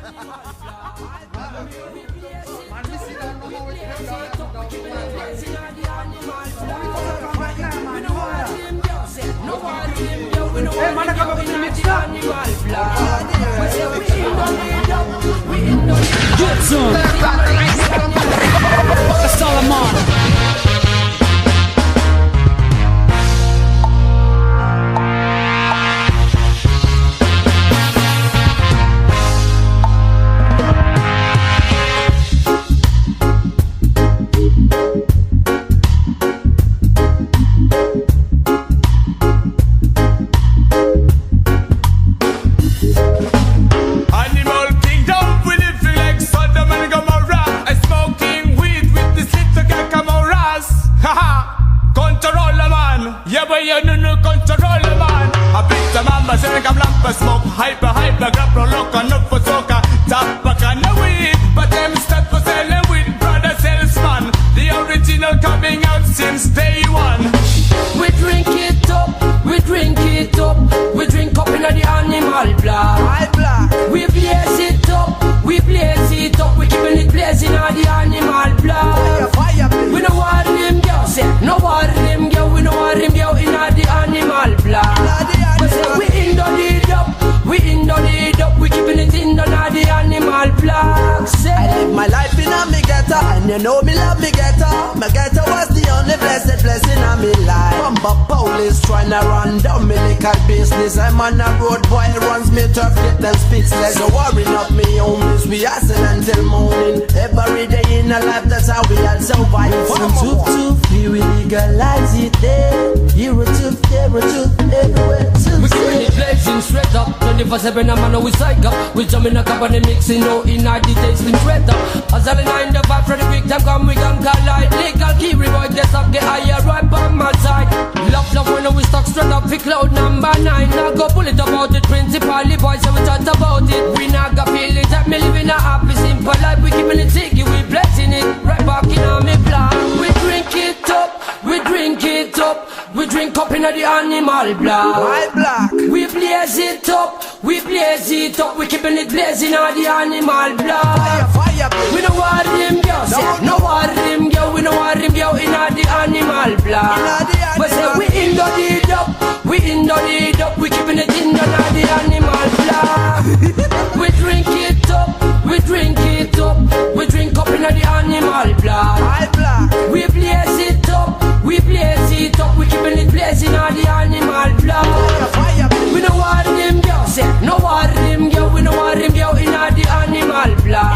Hey, man, I come up with the MiXdown. Get some. That's all I'm on. Smoke, hyper, grab pro loco, not for soca. Tap back on the weed, but them start for selling weed. Brother salesman, the original coming out since day one. We drink it up, we drink it up. We drink up in the animal black. We blaze it up, we blaze it up. We keeping it blazing on the animal black. We know what them girls say, no what them girl. We know what them girl in the animal black. We in the lead up, we in the lead up. We keeping it in the animal black. I live my life in a me ghetto, and you know me love me ghetto. My ghetto was the only blessed blessing of me life. Bumper police trying to run down me liquor business. I'm on a road boy, runs me turf, get them speechless. So worrying up me homies, we hustle until morning. Every day in our life, that's how we all survive. From tooth, we legalize it there. Hero tooth, everywhere tooth. We keeping it blazing straight up 24/7, I'm on we psych up. We jump in a company mixing, no in our details been straight up. As all in 9 to 5 for the big time come, we can collide. Legal key reward, get up, get higher, right by my side. Love when we stuck straight up for cloud number 9. Now go pull it about it, principally boys, so we talk about it. We not got feel it, that me living a happy simple life. We keeping it sticky, we blessing it, right back in on me block. We drink it up, we drink it up. We drink up in the animal black. We blaze it up, we blaze it up. We keeping it blazing on the animal black. We know what them girls say, no what them girl. We know what them girl in the animal black. We say we in the lead up, we in the lead up. We keeping it in the animal black. We drink it up, we drink it up. We drink up in the animal black. We blaze it up, we blaze it up. We keeping it blazing on the animal black. We know what them girls say, no what them girl. We know what them girl in the animal black.